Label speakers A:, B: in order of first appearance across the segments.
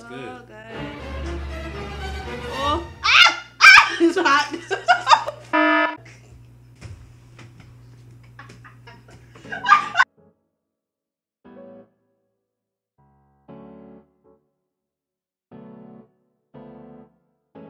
A: good.
B: Oh, it's hot.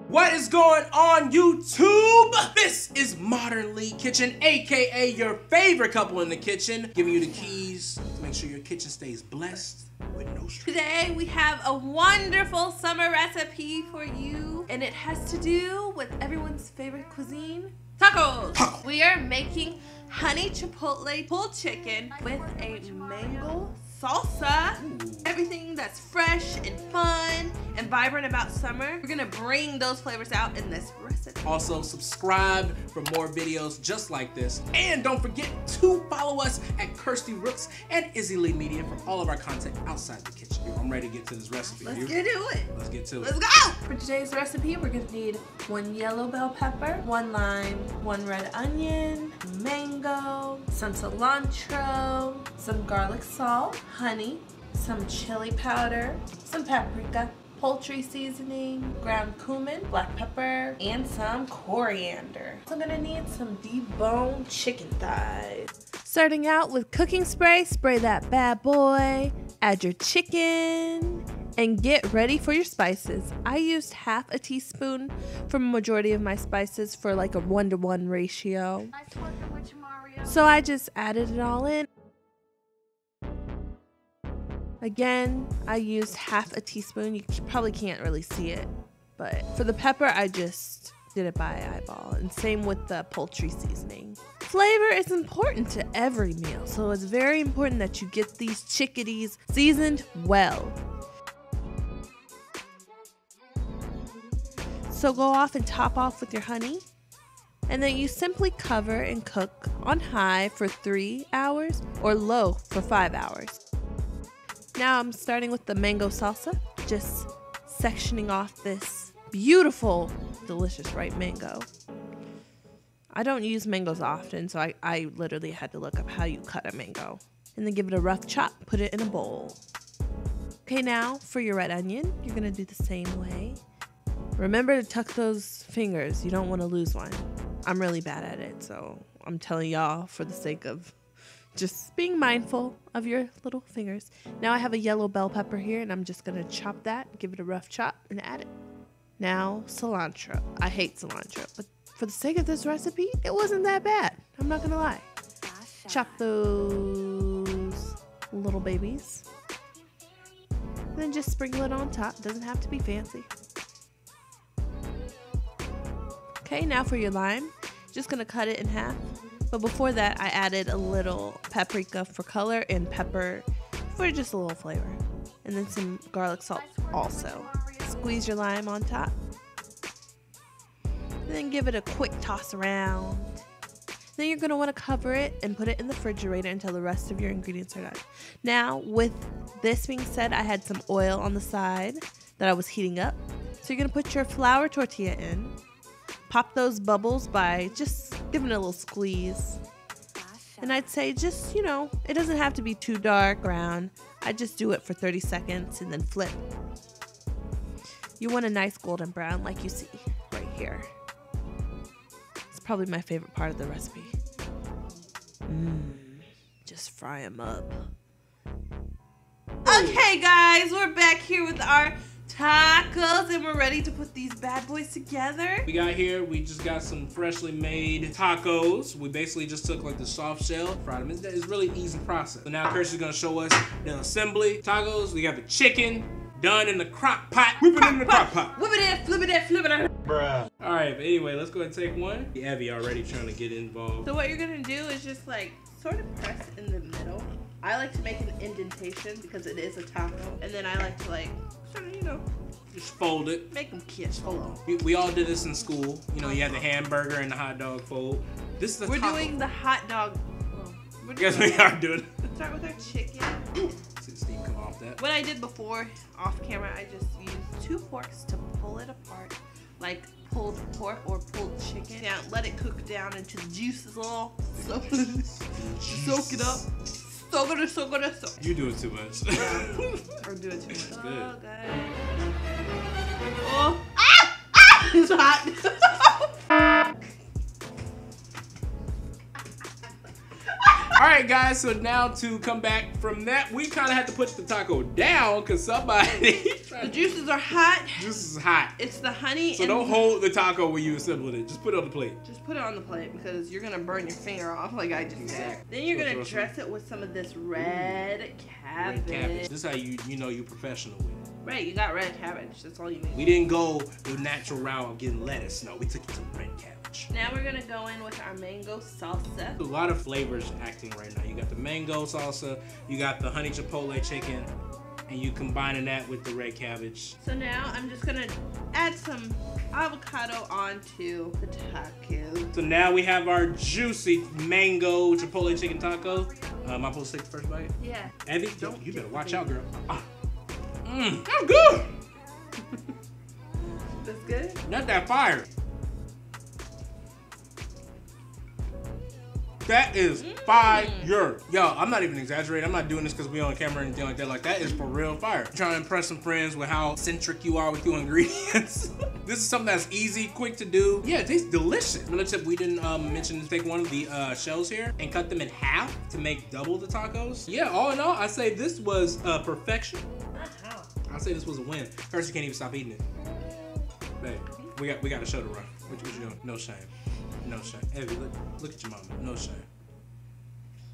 A: What is going on, YouTube? This is Modernly Kitchen, aka your favorite couple in the kitchen, giving you the keys to make sure your kitchen stays blessed with no stress.
B: Today we have a wonderful summer recipe for you, and it has to do with everyone's favorite cuisine, tacos. We are making honey chipotle pulled chicken with a mango salsa.
A: Ooh.
B: Everything that's fresh and fun and vibrant about summer. We're gonna bring those flavors out in this recipe.
A: Also, subscribe for more videos just like this. And don't forget to follow us at Kirsty Rooks and Izzy Lee Media for all of our content outside the kitchen. I'm ready to get to this recipe.
B: Let's get to it.
A: Let's get to it.
B: Let's go! For today's recipe, we're gonna need 1 yellow bell pepper, 1 lime, 1 red onion, mango, some cilantro, some garlic salt, honey, some chili powder, some paprika, poultry seasoning, ground cumin, black pepper, and some coriander. So I'm gonna need some deboned chicken thighs. Starting out with cooking spray, spray that bad boy, add your chicken, and get ready for your spices. I used half a teaspoon for majority of my spices for like a 1-to-1 ratio. So I just added it all in. Again, I used half a teaspoon. You probably can't really see it, but for the pepper, I just did it by eyeball. And same with the poultry seasoning. Flavor is important to every meal, so it's very important that you get these chickadees seasoned well. So go off and top off with your honey, and then you simply cover and cook on high for 3 hours or low for 5 hours. Now I'm starting with the mango salsa, just sectioning off this beautiful, delicious ripe mango. I don't use mangoes often, so I literally had to look up how you cut a mango. And then give it a rough chop, put it in a bowl. Okay, now for your red onion, you're gonna do the same way. Remember to tuck those fingers, you don't wanna lose one. I'm really bad at it, so I'm telling y'all for the sake of just being mindful of your little fingers. Now I have a yellow bell pepper here, and I'm just gonna chop that, give it a rough chop, and add it. Now cilantro. I hate cilantro, but for the sake of this recipe, it wasn't that bad. I'm not gonna lie. Chop those little babies. And then just sprinkle it on top. Doesn't have to be fancy. Okay, now for your lime. Just gonna cut it in half. But before that, I added a little paprika for color and pepper for just a little flavor. And then some garlic salt also. Squeeze your lime on top. And then give it a quick toss around. Then you're gonna wanna cover it and put it in the refrigerator until the rest of your ingredients are done. Now, with this being said, I had some oil on the side that I was heating up. So you're gonna put your flour tortilla in. Pop those bubbles by just giving it a little squeeze. And I'd say just, you know, it doesn't have to be too dark brown. I just do it for 30 seconds and then flip. You want a nice golden brown like you see right here. It's probably my favorite part of the recipe. Just fry them up. Okay guys, we're back here with our tacos, and we're ready to put these bad boys together.
A: We just got some freshly made tacos. We basically just took like the soft shell, fried them. It's really easy process. So now Kirsty's gonna show us the assembly. Tacos, we got the chicken done in the crock pot. Whip it in the crock pot.
B: Whip it in, flip it in, flip it in.
A: Bruh. All right, but anyway, let's go ahead and take one. Evie already trying to get involved.
B: So what you're gonna do is just like sort of press in the middle. I like to make an indentation because it is a taco, and then I like to like sort of, you know,
A: just fold it.
B: make them kiss. Hold on.
A: We all did this in school. You know, you had the hamburger and the hot dog fold. This is the
B: We're
A: taco.
B: doing the hot dog.
A: Yes, we are doing it.
B: Let's start with our chicken.
A: See the steam come off that.
B: What I did before, off camera, I just used 2 forks to pull it apart, like pulled pork or pulled chicken. Now let it cook down into the juices all. Soak it up. Soak it.
A: You doing too much.
B: Or do it too much.
A: Good.
B: Oh, God.
A: right, guys, so now to come back from that, we kind of had to put the taco down because somebody...
B: The juices are hot.
A: Juice is hot.
B: It's the honey.
A: So don't hold the taco when you assemble it. Just put it on the plate.
B: Just put it on the plate because you're going to burn your finger off like I just did. Then you're going to dress it with some of this red cabbage.
A: This is how you know you're professional with it.
B: Right, you got red cabbage. That's all you need.
A: We didn't go the natural route of getting lettuce. No, we took it to red cabbage.
B: Now we're gonna go in with our mango salsa.
A: A lot of flavors acting right now. You got the mango salsa, you got the honey chipotle chicken, and you combining that with the red cabbage.
B: So now I'm just gonna add some avocado onto the taco.
A: So now we have our juicy mango chipotle chicken taco. Am I supposed to take the first bite?
B: Yeah.
A: Evie, you better watch out, girl. That's good.
B: That's good?
A: Not that fire. That is fire. Yo, I'm not even exaggerating. I'm not doing this because we on camera or anything like that. Like, that is for real fire. I'm trying to impress some friends with how centric you are with your ingredients. This is something that's easy, quick to do. Yeah, it tastes delicious. Another tip we didn't mention is take one of the shells here and cut them in half to make double the tacos. Yeah, all in all, I say this was perfection. I say this was a win. Kirsty can't even stop eating it. Babe, we got a show to run. What you doing? No shame. No shame. Evie, look at your mama. No shame.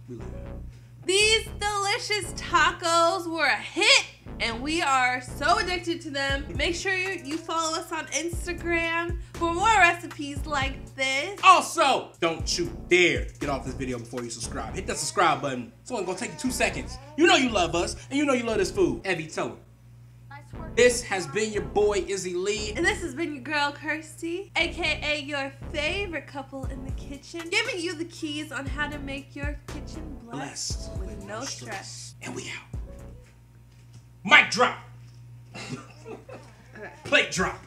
A: We live it.
B: These delicious tacos were a hit, and we are so addicted to them. Make sure you follow us on Instagram for more recipes like this.
A: Also, don't you dare get off this video before you subscribe. Hit that subscribe button. It's only gonna take you 2 seconds. You know you love us, and you know you love this food. Evie, tell them. This has been your boy, Izzy Lee.
B: And this has been your girl, Kirsty, aka your favorite couple in the kitchen, giving you the keys on how to make your kitchen blessed with no stress.
A: And we out. Mic drop. Plate drop.